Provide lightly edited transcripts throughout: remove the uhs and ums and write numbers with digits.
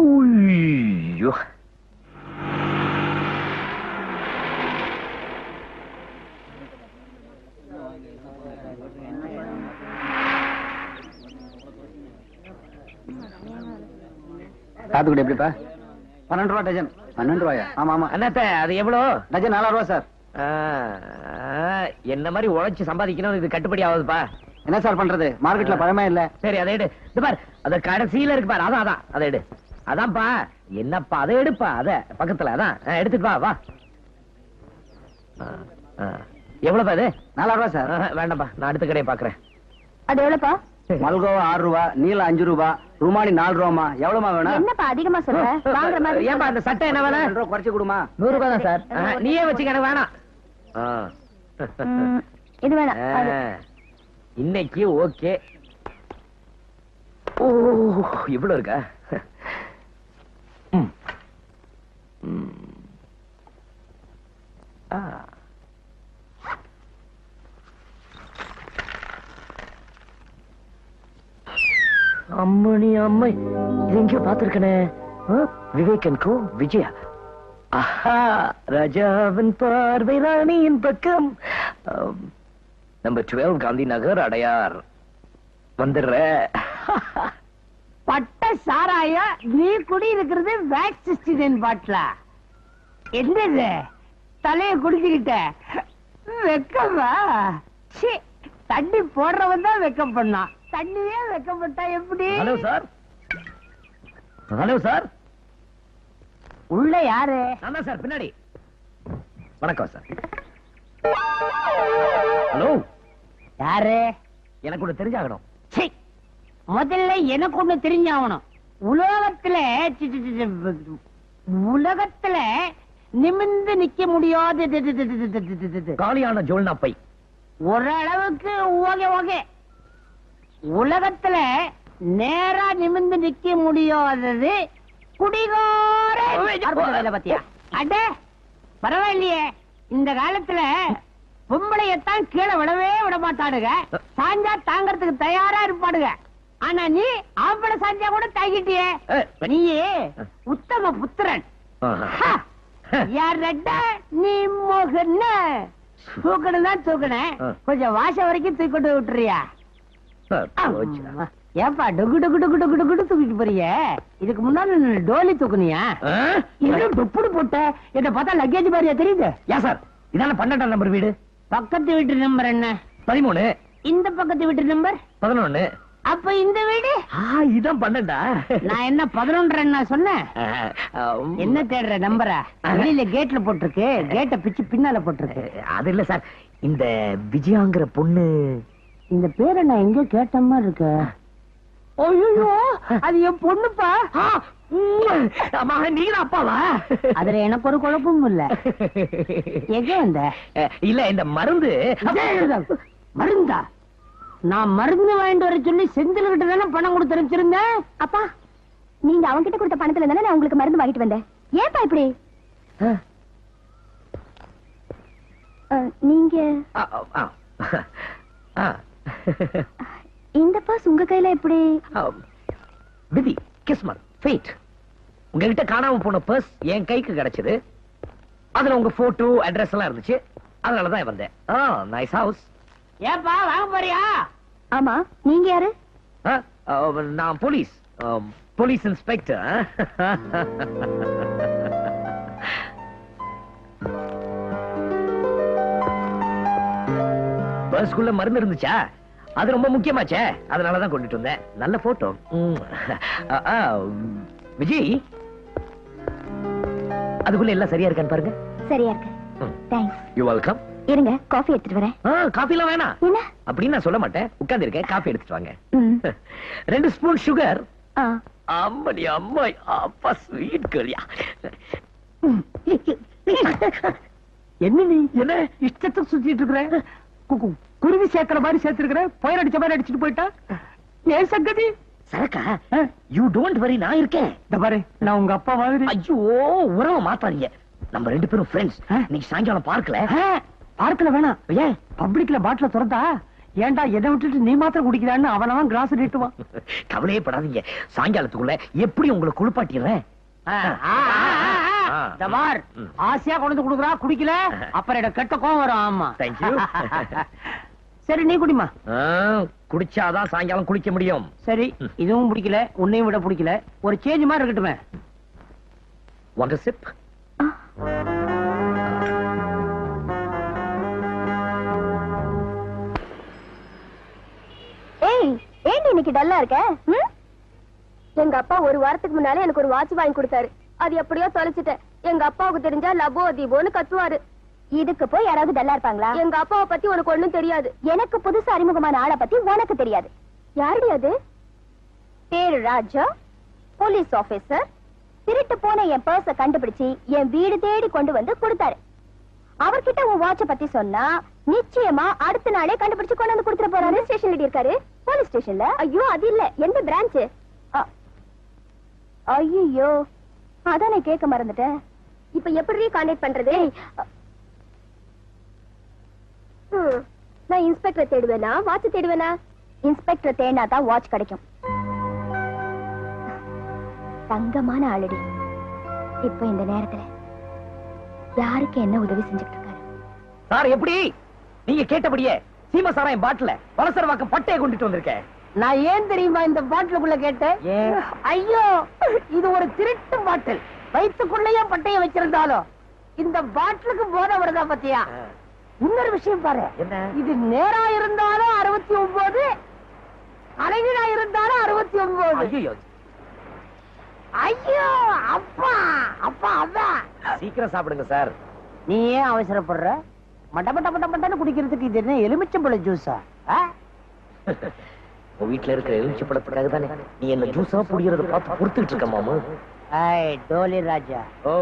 ஐயோ, சாத்துக்குடி எப்படிப்பா? 12 ரூபா டஜன். 12 ரூபாயா? ஆமா ஆமா. அண்ணாத்த அது எவ்வளோ? டஜன் 4 ரூபா சார். என்ன மாதிரி உழைச்சு சம்பாதிக்கணும், இது கட்டுப்படி ஆகுதுப்பா. என்ன சார் பண்றது, மார்க்கெட்ல பழமே இல்ல. சரி அதை எடு. இது பார், அது கடைசியில இருக்கு பாரு, அதான் அதான் அதை எடு. அதான்ப்பா. என்னப்பா அதை எடுப்பா, அத பக்கத்துல அதான் எடுத்துட்டு வா வா. எவ்வளவுப்பா இது? 4 ரூபா சார். வேண்டாம்ப்பா, நான் அடுத்த கடையை பாக்குறேன். அது எவ்வளவுப்பா? மல்கோவா 6 ரூபா, நீல 5 ரூபா, ருமானி 4 ரூபாமா. எவ்வளவுமா வேணும்? என்னப்பா அதிகமா சொல்ற? வாங்குற மாதிரி. ஏன்பா அந்த சட்டை என்ன வேலை? 2 ரூபா குறைச்சு கொடுமா. 100 ரூபாய் தான் சார். நீயே வச்சுக்க, எனக்கு வேணாம். இது வேணாம். இன்னைக்கு ஓகே. ஓ இவ்வளவு இருக்கா? அம்மணி அம்மை, இது எங்கேயோ பார்த்திருக்கனே. விவேகன் கோ விஜயா. ஆஹா, ராஜாவின் பார்வை ராணியின் பக்கம். நம்பர் 12 காந்தி நகர், அடையார். வந்துடுற. பட்ட சாராய நீ குடி இருக்கிறது வேக்சிஸ்டின் பாட்டில. என்னது தலைய குடிச்சுக்கிட்ட வெக்கமா? தண்ணி போடுறவன் தான் வெக்கம் பண்ணான், தண்ணியே வெக்கப்பட்டா எப்படி? Hello sir. Hello sir. உள்ள யாரு? நான் சார், பின்னாடி. வணக்கம் சார். ஹலோ. யாரு? எனக்கு ஒண்ணு தெரிஞ்சாகணும். முதல்ல எனக்கு ஒண்ணு தெரிஞ்சாகணும். உலகத்துல நிமிர்ந்து நிக்க முடியாது காலியான ஜோல்னா பை. ஓரளவுக்கு ஓகே ஓகே. உலகத்துல நேரா நிமிர்ந்து நிக்க முடியாதது குடிகார வேலை பத்தியா? அட பரவாயில்லையே, இந்த காலத்துல பொம்பளையத்தான் கீழே விடவே விட மாட்டாடுங்க, சாஞ்சா தாங்கறதுக்கு தயாரா இருப்பாடுங்க. ஆனா நீ ஆம்பளை சாஞ்சா கூட தாங்கிட்டியே. நீயே உத்தம புத்திரன். யார் நீ மோகன் தூக்கணும் தான் தூக்கணும், கொஞ்சம் வாசம் வரைக்கும் தூக்கிட்டு விட்டுறியா? ஏப்பா டொகு டொகு டொகு டொகு டொகு தூக்கிட்டு போறிய? இதுக்கு முன்னால டோலி தூக்குனியா? இன்னும் தொப்புடு போட்ட என்ன பார்த்தா லக்கேஜ் மாதிரியா தெரியுது? ஏன் சார், இதான 12ஆம் நம்பர் வீடு. பக்கத்து வீட்டு நம்பர் என்ன? 13. இந்த பக்கத்து வீட்டு நம்பர் 11. அப்ப இந்த வீடு இதான் 12. நான் என்ன 11 சொன்னேன்? என்ன தேடுற நம்பரா? வெளியில கேட்ல போட்டிருக்கு, கேட்ட பிச்சு பின்னால போட்டிருக்கு. அது இல்ல சார், இந்த விஜயாங்கிற பொண்ணு. இந்த பேரை நான் எங்க கேட்ட மாதிரி இருக்கு. ஐயோ, அது என் பொண்ணுப்பா. நீங்க அப்பாவா? அதுல எனக்கு ஒரு குழப்பமும் இல்ல. எங்க வந்த? இல்ல இந்த மருந்து. மருந்தா? நான் மருந்து வாங்கிட்டு வர சொல்லி செந்தில் கிட்ட தானே பணம் கொடுத்து அனுப்பிச்சிருந்தேன். அப்பா, நீங்க அவங்க கிட்ட கொடுத்த பணத்துல தானே நான் உங்களுக்கு மருந்து வாங்கிட்டு வந்தேன். ஏன்பா இப்படி? நீங்க இந்த பாஸ் உங்க கையில எப்படி? விதி, கிஸ்மத், ஃபேட். உங்ககிட்ட காணாம போன பர்ஸ் என் கைக்கு கிடைச்சது. அதுல உங்க போட்டோ, அட்ரஸ் எல்லாம் இருந்துச்சு. அதனாலதான் வந்தேன். Nice house. ஏப்பா வாங்க போறியா? ஆமா, நீங்க யாரு? நான் போலீஸ், போலீஸ் இன்ஸ்பெக்டர். பஸ்க்குள்ள மருந்து இருந்துச்சா? அது ரொம்ப முக்கியமாச்சே, அதனாலதான் கொண்டுட்டு வந்தேன். நல்ல போட்டோ. விஜய், அதுக்குள்ள எல்லாம் சரியா இருக்கான்னு பாருங்க. சரியா இருக்கு. தேங்க்ஸ். You welcome. இருங்க, காஃபி எடுத்துட்டு வரேன். காஃபி எல்லாம் வேணாம். என்ன அப்படின்னு நான் சொல்ல மாட்டேன். உட்கார்ந்து இருக்கேன், காஃபி எடுத்துட்டு வாங்க. 2 ஸ்பூன் சுகர். அம்மடி அம்மாய், அப்பா ஸ்வீட் கரியா. என்ன நீ என்ன இஷ்டத்துக்கு சுத்திட்டு இருக்கிற? குருவி சேர்க்கிற மாதிரி சேர்த்திருக்கிற, பயிர் அடிச்ச மாதிரி அடிச்சுட்டு போயிட்டா. ஏன் சங்கதி? சரக்கா, யூ டோன்ட் வரி, நான் இருக்கேன். இந்த பாரு, நான் உங்க அப்பா மாதிரி. ஐயோ, உறவை மாத்தாதீங்க. நம்ம 2 பேரும் ஃப்ரெண்ட்ஸ். இன்னைக்கு சாயங்காலம் பார்க்கல. பார்க்கல வேணாம். ஏன்? பப்ளிக்ல பாட்டில திறந்தா ஏன்டா என்னை விட்டுட்டு நீ மாத்திரம் குடிக்கிறான்னு அவனவன் கிளாஸ் நீட்டுவான். கவலையே படாதீங்க, சாயங்காலத்துக்குள்ள எப்படி உங்களை குளிப்பாட்டிடுறேன். ஆசையா கொண்டு குடுக்குறா, குடிக்கல அப்புறம் எனக்கு கெட்ட கோவம் வரும். ஆமா தேங்க்யூ. சரி நீ குடிமா. குடிச்சாதான் சாயங்காலம் குளிக்க முடியும். சரி இதுவும் பிடிக்கல, உன்னையும் விட பிடிக்கல, ஒரு சேஞ்ச் மாதிரி இருக்கட்டுமே. Want a sip? ஏய் ஏண்டி இன்னைக்கு டல்லா இருக்க? எங்க அப்பா ஒரு வாரத்துக்கு முன்னாலே எனக்கு ஒரு வாட்ச் வாங்கி கொடுத்தாரு. அது எப்படியோ தொலைச்சிட்டேன். எங்க அப்பாவுக்கு தெரிஞ்சா லபோ தீபோன்னு கத்துவாரு. இதுக்கு போய் யாராவது டல்லா இருப்பாங்களா? எங்க அப்பாவை பத்தி உனக்கு ஒண்ணும் தெரியாது. எனக்கு புதுசா அறிமுகமான ஆளை பத்தி உனக்கு தெரியாது. யாருடி அது? பேரு ராஜா, போலீஸ் ஆபீசர். திருட்டு போன என் பர்ஸ கண்டுபிடிச்சு என் வீடு தேடி கொண்டு வந்து கொடுத்தாரு. அவர்கிட்ட உன் வாட்ச பத்தி சொன்னா நிச்சயமா அடுத்த நாளே கண்டுபிடிச்சு கொண்டு வந்து கொடுத்துட போறாரு. ஸ்டேஷன்ல இருக்காரு. போலீஸ் ஸ்டேஷன்ல? ஐயோ அது இல்ல, எந்த பிரான்ச்? ஐயோ அதான் நான் கேட்க மறந்துட்டேன். இப்ப எப்படி கான்டாக்ட் பண்றது? நான் இன்ஸ்பெக்டர் தேடுவேனா வாட்ச் தேடுவேனா? இன்ஸ்பெக்டர் தேடினா தான் வாட்ச் கிடைக்கும். தங்கமான ஆளடி. இப்ப இந்த நேரத்துல யாருக்கு என்ன உதவி செஞ்சுட்டு இருக்காரு? சார் எப்படி? நீங்க கேட்டபடியே சீமா சாராயம் பாட்டில வலசரவாக்கம் பட்டையை கொண்டுட்டு வந்திருக்கேன். நான் ஏன் தெரியுமா இந்த பாட்டிலுக்குள்ள கேட்டேன்? ஐயோ இது ஒரு திருட்டு பாட்டில். வயிற்றுக்குள்ளேயே பட்டைய வச்சிருந்தாலும் இந்த பாட்டிலுக்கு போதை வருதா பத்தியா? இன்னொரு விஷயம் பாரு, இது நேரா இருந்தாலும் 69, அலைவீடா இருந்தாலும் 69. ஐயோ ஐயோ அப்பா அப்பா அப்பா. சீக்கிரம் சாப்பிடுங்க சார். நீ ஏன் அவசரப்படுற? மட்ட மட்ட மட்ட மட்டன்னு குடிக்கிறதுக்கு இது என்ன எலுமிச்சம்பழ ஜூஸா? உன் வீட்டுல இருக்கிற எலுமிச்சம்பழத்துக்காக தானே நீ என்ன ஜூஸா புடிக்கிறத பார்த்து பொறுத்துக்கிட்டு இருக்க மாமா. டோலி ராஜா, ஓ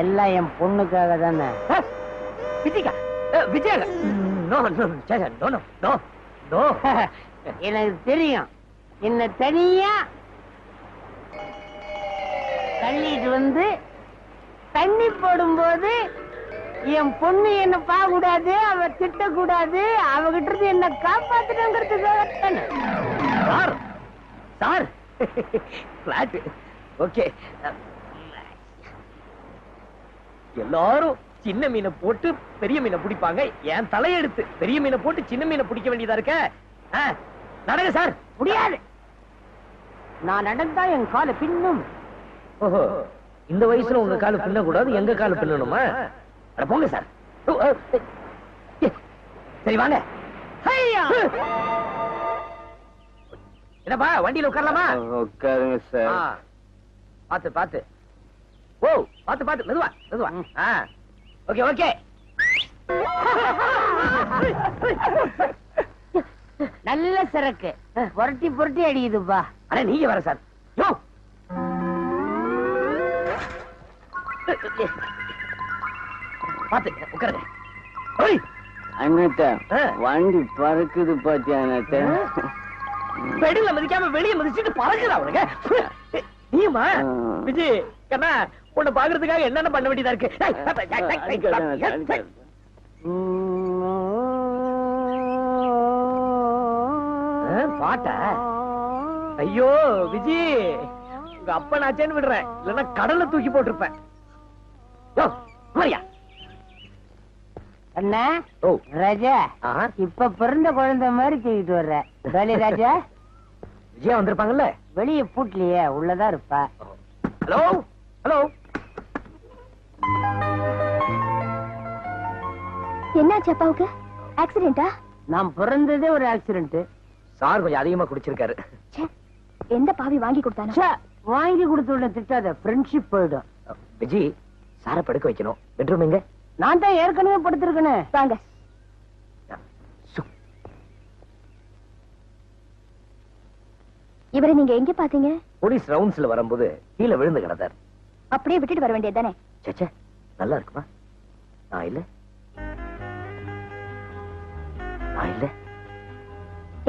எல்லாம் என் பொண்ணுக்காக தானே. Vijaya Vijaya, no no no no no no. எனக்கு தெரியும். என்ன தனியா தள்ளிட்டு வந்து தண்ணி போடும்போது என் பொண்ணு என்ன பார்க்க கூடாது, அவ திட்டக்கூடாது, அவகிட்ட இருந்து என்ன காப்பாத்துறதுக்காக சார் சார் பிளாட் ஓகே. எல்லாரும் சின்ன மீனை போட்டு பெரிய மீனை பிடிப்பாங்க. என் தலையெடுத்து பெரிய மீனை போட்டு சின்ன மீனை பிடிக்க வேண்டியதா இருக்க. நடங்க சார். முடியாது. நான் நடந்தா என் காலை பின்னும். ஓஹோ, இந்த வயசுல உங்க காலு பின்ன கூடாது, எங்க காலு பின்னணுமா? அட போங்க சார். சரி வாங்க. என்னப்பா வண்டியில உட்காரலாமா? உட்காருங்க சார். பாத்து பாத்து. ஓ பாத்து பாத்து, மெதுவா மெதுவா. Okay okay. நல்ல சரக்கு புரட்டி புரட்டி அடிக்குதுப்பா. அட நீங்க வர சார். யோ பாத்து உட்காருங்க. அண்ணாத்த வண்டி பறக்குது பாத்தியா அண்ணாத்த? பெடல மதிக்காம வெளியே மதிச்சுட்டு பறக்குறா அவனுங்க. நீமா விஜய் கண்ணா உன்னை பாக்குறதுக்காக என்னென்ன பண்ண வேண்டியதா இருக்கு. பாட்ட ஐயோ விஜய், உங்க அப்ப நாச்சேன்னு விடுறேன், இல்லன்னா கடல்ல தூக்கி போட்டிருப்பேன். அண்ணா ராஜா, இப்ப பிறந்த குழந்தை மாதிரி தூக்கிட்டு வர்ற. வேலை ராஜா விஜயா வந்திருப்பாங்கல்ல? வெளியே பூட்டலையே, உள்ளதான் இருப்பா. Hello hello. என்னாச்சு அப்பாவுக்கு? ஆக்சிடென்டா? நான் பிறந்ததே ஒரு ஆக்சிடென்ட். சார் கொஞ்சம் அதிகமா குடிச்சிருக்காரு. எந்த பாவி வாங்கி கொடுத்தானோ? வாங்கி கொடுத்த திட்டாத, ஃப்ரெண்ட்ஷிப் போயிடும். விஜய் சார படுக்க வைக்கணும். பெட்ரூம் எங்க? நான் தான் ஏற்கனவே படுத்திருக்கேனே. வாங்க. இவரை நீங்க எங்க பாத்தீங்க? போலீஸ் ரவுண்ட்ஸ்ல வரும்போது கீழே விழுந்து கிடந்தார். அப்படியே விட்டுட்டு வர வேண்டியதுதானே? சேச்சே, நல்லா இருக்குமா? நான் இல்ல நான் இல்ல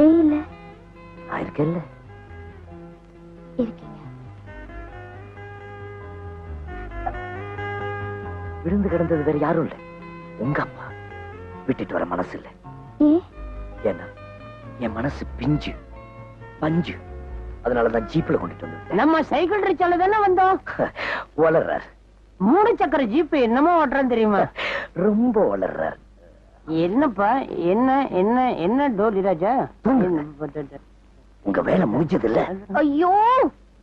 இல்ல நான் இருக்கேன்ல. இருக்கீங்க. விழுந்து கிடந்தது வேற யாரும் இல்ல, உங்க அப்பா. விட்டுட்டு வர மனசு இல்ல. ஏன்னா என் மனசு பிஞ்சு பஞ்சு. அதனாலதான் ஜீப்ல கொண்டுட்டு வந்து. நம்ம சைக்கிள் ரிச்சால தானே வந்தோம். வளர்றார். 3 சக்கர ஜீப் என்னமோ ஓட்டுறேன் தெரியுமா? ரொம்ப வளர்றார். என்னப்பா என்ன என்ன என்ன டோலி ராஜா? உங்க வேலை முடிஞ்சது இல்ல? ஐயோ,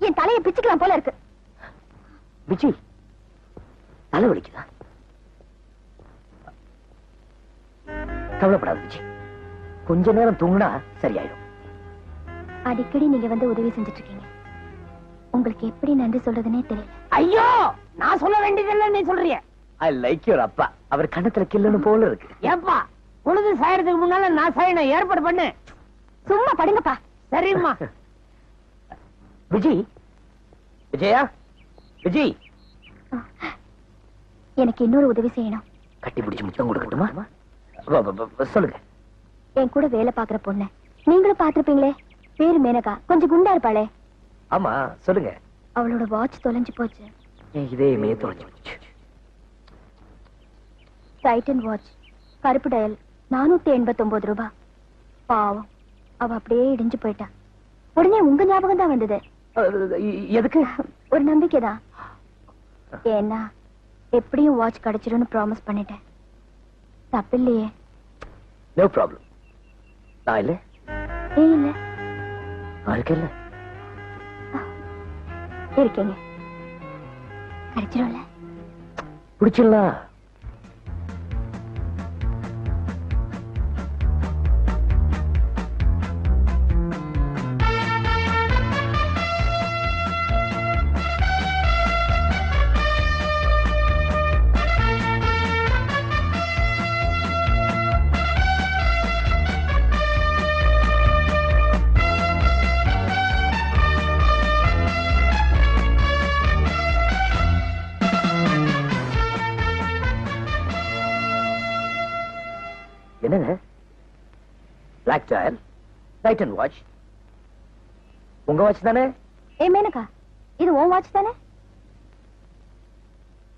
என் தலையை பிச்சுக்கலாம் போல இருக்கு. விஜய், தலை வலிக்குதா? கவலைப்படாத விஜய், கொஞ்ச நேரம் தூங்கினா சரியாயிடும். அடிக்கடி நீங்க வந்து உதவி செஞ்சுட்டு இருக்கீங்க. உங்களுக்கு எப்படி நன்றி சொல்றதுன்னே தெரியல. ஐயோ, நான் சொல்ல வேண்டியதில்லை, நீ சொல்றிய. ஐ லைக் யுவர் அப்பா. அவர் கண்ணத்துல கில்லன்னு போல இருக்கு. ஏப்பா, பொழுது சாயறதுக்கு முன்னால நான் சாயணும் ஏற்பாடு பண்ணு. சும்மா படுங்கப்பா. சரிம்மா. விஜய், விஜயா, விஜய், எனக்கு இன்னொரு உதவி செய்யணும். கட்டி பிடிச்சு முத்தம் கொடுக்கட்டுமா? சொல்லுங்க. என் கூட வேலை பாக்குற பொண்ணு நீங்களும் பாத்திருப்பீங்களே, பேரு மேனகா, கொஞ்சம் குண்டா இருப்பாளே. ஆமா, சொல்லுங்க. அவளோட வாட்ச் தொலைஞ்சு போச்சு. இதே மே தொலைஞ்சு போச்சு. டைட்டன் வாட்ச், கருப்பு டயல், 489 ரூபாய். பாவம், அவ அப்படியே இடிஞ்சு போயிட்டா. உடனே உங்க ஞாபகம் தான் வந்தது. எதுக்கு? ஒரு நம்பிக்கைதான். ஏன்னா எப்படியும் வாட்ச் கிடைச்சிரும்னு ப்ராமிஸ் பண்ணிட்டேன். தப்பில்லையே? No problem. நான் இல்ல. இல்ல இருக்கல இருக்கீங்க. கிடைச்சிரும்ல? பிடிச்சிடலாம். என்னங்க? Black dial, Titan watch. உங்க வாட்ச் தானே? ஏ மேனகா, இது உன் வாட்ச் தானே?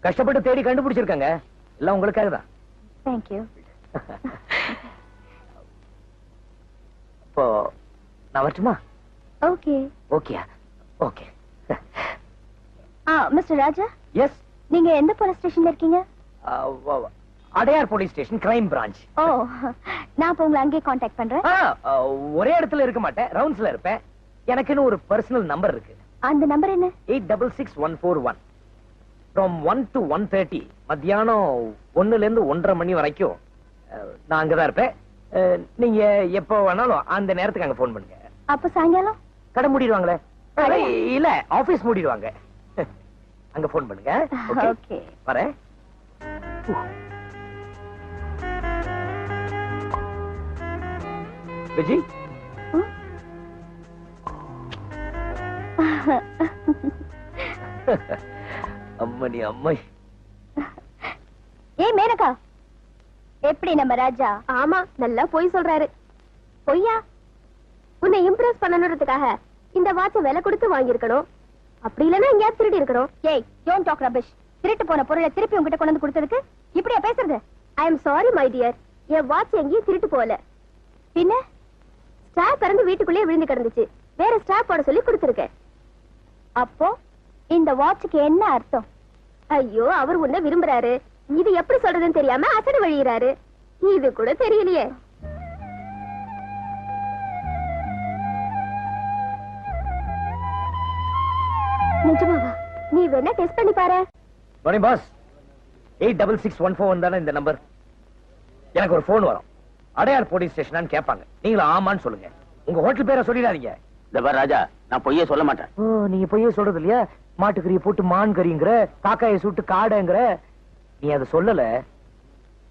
கஷ்டப்பட்டு தேடி கண்டுபிடிச்சிருக்காங்க. எல்லாம் உங்களுக்காக தான். தேங்க்யூ. இப்போ நான் வரட்டுமா? Okay. Okay okay. Mister Raja, yes. நீங்க எந்த போலீஸ் ஸ்டேஷன்ல இருக்கீங்க? Adyar police station, crime branch. ஓ, நான் இப்ப உங்களை அங்கேயே காண்டாக்ட் பண்றேன். ஒரே இடத்துல இருக்க மாட்டேன், ரவுண்ட்ஸ்ல இருப்பேன். எனக்குன்னு ஒரு பர்சனல் நம்பர் இருக்கு. அந்த நம்பர் என்ன? 866141. From 1 to 1:30 மத்தியானம் 1ல இருந்து 1:30 மணி வரைக்கும் நான் அங்கதான் இருப்பேன். நீங்க எப்போ வேணாலும் அந்த நேரத்துக்கு அங்க போன் பண்ணுங்க. அப்ப சாயங்காலம் கடை மூடிடுவாங்களே? இல்ல, ஆபீஸ் மூடிடுவாங்க. அங்க போன் பண்ணுங்க. ஓகே, வரேன். விஜய், அம்மணி அம்மை. ஏய் மேனகா, எப்படி நம்ம ராஜா? ஆமா, நல்லா பொய் சொல்றாரு. பொய்யா? உன்னை இம்ப்ரெஸ் பண்ணணும்ன்றதுக்காக இந்த வாட்சை விலை கொடுத்து வாங்கியிருக்கணும். அப்படி இல்லைன்னா எங்கேயாவது திருடி இருக்கணும். ஏய், டோன்ட் டாக் ரபிஷ். திருட்டு போன பொருளை திருப்பி உங்ககிட்ட கொண்டு வந்து கொடுத்ததுக்கு இப்படியா பேசுறது? I am sorry my dear. N watch எங்கேயும் திருட்டு போல. பின்ன ஸ்டாப் திறந்து வீட்டுக்குள்ளேயே விழுந்து கிடந்துச்சு. வேற ஸ்டாப் போட சொல்லி கொடுத்துருக்கேன். அப்போ இந்த வாட்சுக்கு என்ன அர்த்தம்? ஐயோ, அவர் உன்னை விரும்புறாரு. இது எப்படி சொல்றதுன்னு தெரியாம அசடு வழிகிறாரு. இது கூட தெரியலையே. நிஜமாவா? நீ வேணா டெஸ்ட் பண்ணி பாரு. மணி பாஸ், 866141 தானே இந்த நம்பர்? எனக்கு ஒரு போன் வரும். அடையார் போலீஸ் ஸ்டேஷன் கேட்பாங்க. நீங்களும் ஆமான்னு சொல்லுங்க. உங்க ஹோட்டல் பேரை சொல்லிடாதீங்க. ராஜா, நான் பொய்யே சொல்ல மாட்டேன். நீங்க பொய்யே சொல்றது இல்லையா? மாட்டுக்கறியை போட்டு மான் கறிங்கிற, காக்காயை சுட்டு காடைங்கிற. நீ அதை சொல்லல.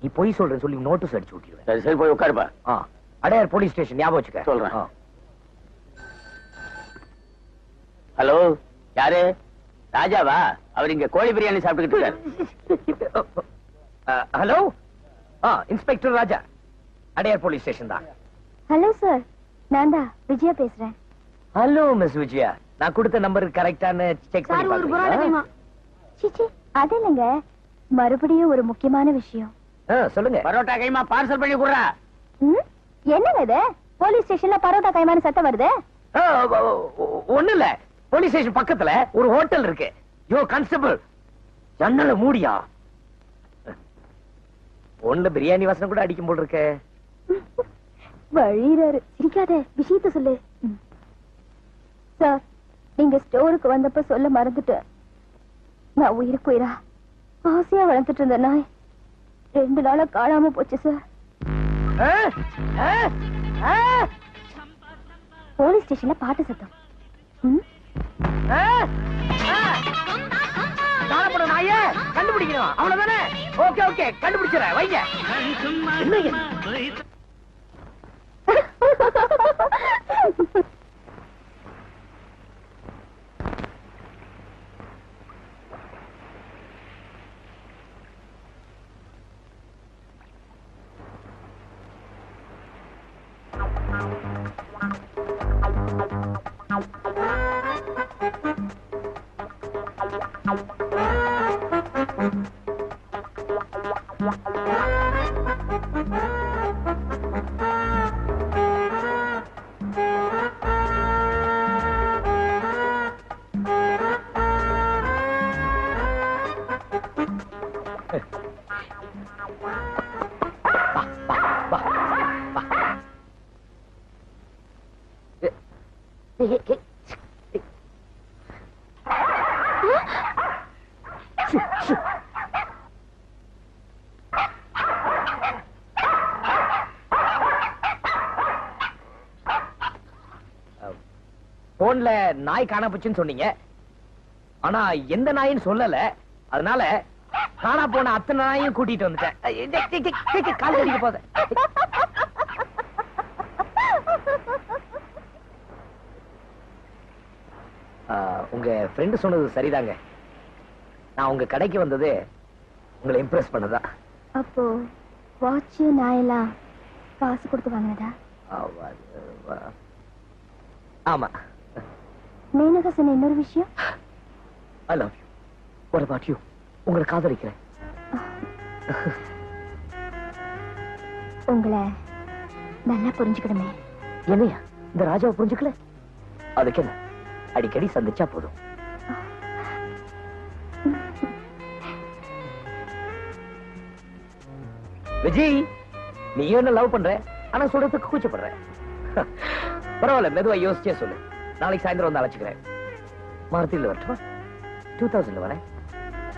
நீ பொய் சொல்றேன்னு சொல்லி நோட்டீஸ் அடிச்சு விட்டுருவேன். சரி சரி, போய் உட்காருப்பா. அடையார் போலீஸ் ஸ்டேஷன் ஞாபகம் வச்சுக்க. சொல்றேன். ஹலோ, யாரு? ராஜாவா? அவர் இங்க கோழி பிரியாணி சாப்பிட்டுக்கிட்டு இருக்காரு. ஹலோ, இன்ஸ்பெக்டர் ராஜா, அடையார் போலீஸ் ஸ்டேஷன் தான். ஹலோ சார், நான் தான் விஜயா பேசுறேன். ஹலோ மிஸ் விஜயா, நான் கொடுத்த நம்பர் கரெக்டான செக் பண்ணி பாருங்க. சிச்சி, அது இல்லைங்க, மறுபடியும் ஒரு முக்கியமான விஷயம். சொல்லுங்க. பரோட்டா கைமா பார்சல் பண்ணி குடுறா. என்னங்க இது? போலீஸ் ஸ்டேஷன்ல பரோட்டா கைமான சத்தம் வருது. ஒண்ணு இல்ல, போலீஸ் ஸ்டேஷன் பக்கத்துல ஒரு ஹோட்டல் இருக்கு. யோ கான்ஸ்டபிள், ஜன்னல மூடியா? ஒண்ணு பிரியாணி வாசனை கூட அடிக்கும் போல் இருக்க. வழிறாரு. சிரிக்காத, விஷயத்த சொல்லு. சார், நீங்க ஸ்டோருக்கு வந்தப்ப சொல்ல மறந்துட்டேன். நான் உயிருக்கு உயிரா ஆசையா வளர்த்துட்டு இருந்த நாய் 2 நாளா காணாம போச்சு சார். போலீஸ் ஸ்டேஷன்ல பாட்டு சத்தம். நாயே கண்டுபிடிக்கணும், அவ்வளவுதானே? ஓகே ஓகே, கண்டுபிடிச்சிடறேன், வைங்க. போன்ல நாய் காணா போச்சுன்னு சொன்னீங்க, ஆனா எந்த நாயின்னு சொல்லல. அதனால காணா போன அத்தனை நாயும் கூட்டிட்டு வந்துட்டேன். கால் கடிக்க போத. உங்க ஃப்ரெண்டு சொன்னது சரிதாங்க. நான் உங்க கடைக்கு வந்தது உங்களை இம்ப்ரெஸ் பண்ணதான். அப்போ வாட்ச் நாயெல்லாம் காசு கொடுத்து வாங்கினதா? ஆமா. மேனகா சொன்ன இன்னொரு விஷயம், I love you. What about you? உங்களை காதலிக்கிறேன். உங்களை நல்லா புரிஞ்சுக்கணுமே. என்னையா இந்த ராஜாவை புரிஞ்சுக்கல? அதுக்கு என்ன, அடிக்கடி சந்திச்சா போதும். விஜய், நீ என்ன லவ் பண்ற, ஆனா சொல்றதுக்கு கூச்சப்படுற. பரவாயில்ல, மெதுவா யோசிச்சே சொல்லு. நாளைக்கு சாயந்தரம் வந்து அழைச்சுக்கிறேன். மாருதியில் வரட்டுமா? 2000 வரேன்,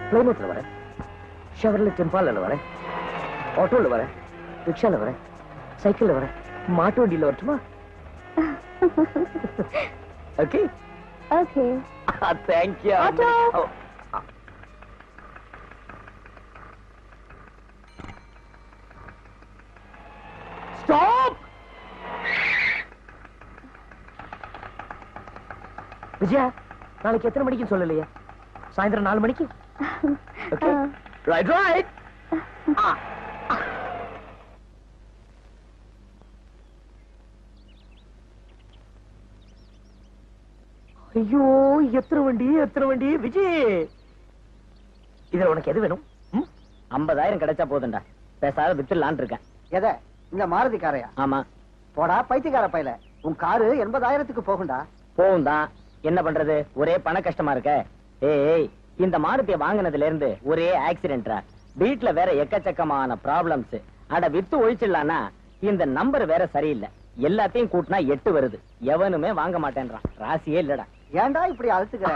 பிளைமூத்ல வரேன், ஷவர்ல டெம்பால வரேன், ஆட்டோல வரேன், ரிக்ஷால வரேன், சைக்கிள்ல வரேன், மாட்டு வண்டியில வரட்டுமா? Okay okay. Thank you. Auto. Stop. Vijaya, நாளைக்கு எத்தனை மணிக்கு சொல்லலையா? சாயந்தரம் 4 மணிக்கு. Okay, right right. ஐயோ, எத்தனை வண்டி விஜய். இதுல உனக்கு எது வேணும்? 50,000 கிடைச்சா போதுண்டா, பேசாத வித்துலான் இருக்கேன். எதை? இந்த மாருதி காரையா? ஆமா. போடா பைத்தியக்கார பையல, உன் காரு 80,000க்கு போகும்டா. போகும் தான், என்ன பண்றது, ஒரே பண கஷ்டமா இருக்க. ஏய், இந்த மாருதியை வாங்கினதுல இருந்து ஒரே ஆக்சிடென்ட்ரா. வீட்டுல வேற எக்கச்சக்கமான ப்ராப்ளம்ஸ். அட வித்து ஒழிச்சிடலானா இந்த நம்பர் வேற சரியில்லை. எல்லாத்தையும் கூட்டினா 8 வருது. எவனுமே வாங்க மாட்டேன்றான். ராசியே இல்லடா. ஏன்டா இப்படி அழுத்துக்கிற?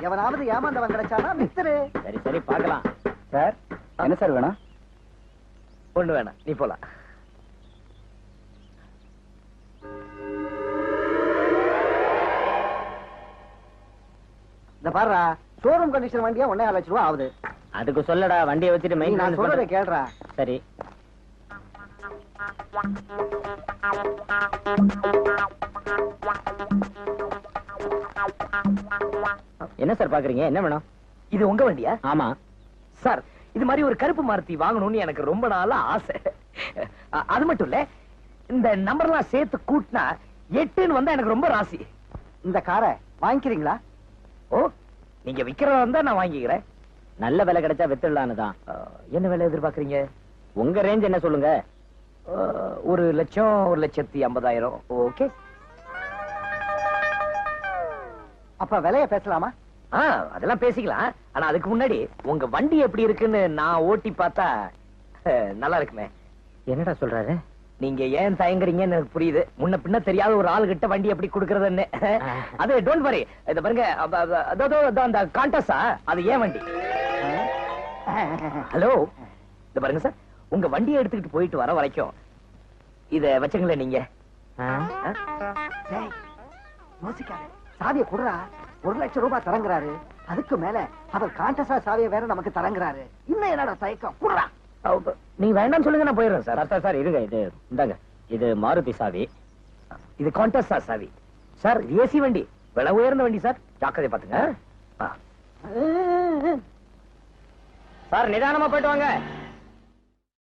எவனாவது ஏமாந்தவன் கிடைச்சானா மிஸ்டரு. சரி சரி பார்க்கலாம். சார், என்ன சார் வேணும்? ஒண்ணு வேணாம், நீ போலாம். இந்த பாருடா, ஷோரூம் கண்டிஷன் வண்டியா 1.5 லட்சம் ரூபாய் ஆகுது. அதுக்கு சொல்லடா, வண்டியை வச்சுட்டு நீ நான் சொல்றதை மெயின். கேளுடா. சரி. என்ன சார் பாக்குறீங்க, என்ன வேணும்? இது உங்க வண்டியா? ஆமா சார், இது மாதிரி ஒரு கருப்பு மாருதி வாங்கணும்னு எனக்கு ரொம்ப நாளா ஆசை. அது மட்டும் இல்ல, இந்த நம்பர்லாம் சேர்த்து கூட்டினா 8ன்னு வந்தா எனக்கு ரொம்ப ராசி. இந்த காரை வாங்கிக்கிறீங்களா? ஓ, நீங்க விக்கிறதா இருந்தா நான் வாங்கிக்கிறேன். நல்ல விலை கிடைச்சா வித்துடலான்னு தான். என்ன விலை எதிர்பார்க்கறீங்க? உங்க ரேஞ்ச் என்ன சொல்லுங்க. 1,00,000 1,50,000. ஓகே. அப்ப விலைய பேசலாமா? அதெல்லாம் பேசிக்கலாம். ஆனா அதுக்கு முன்னாடி உங்க வண்டி எப்படி இருக்குன்னு நான் ஓட்டி பார்த்தா நல்லா இருக்குமே. என்னடா சொல்றாரு? நீங்க ஏன் தயங்குறீங்கன்னு எனக்கு புரியுது. முன்ன பின்ன தெரியாத ஒரு ஆள் கிட்ட வண்டி எப்படி கொடுக்கறதுன்னு. அது டோன்ட் வரி. இத பாருங்க, அந்த கான்டஸா அது ஏன் வண்டி. ஹலோ, இத பாருங்க சார், உங்க வண்டியை எடுத்துக்கிட்டு போயிட்டு வர வரைக்கும் இத வச்சுங்களேன் நீங்க. யோசிக்காத, சாவியை குடுறா. 1,00,000 ரூபாய் தரங்குறாரு. அதுக்கு மேல அவர் காண்டசா சாவியை வேற நமக்கு தரங்குறாரு. இன்னும் என்னடா தயக்கம்? குடுறா. நீங்க வேண்டாம் சொல்லுங்க, நான் போயிடுறேன் சார். சார் இருங்க, இது இந்தாங்க, இது மாருதி சாவி. இது கான்டஸா சாவி சார். ஏசி வண்டி, விலை உயர்ந்த வண்டி சார். ஜாக்கிரதை பாத்துங்க. சார் நிதானமா போயிட்டு வாங்க.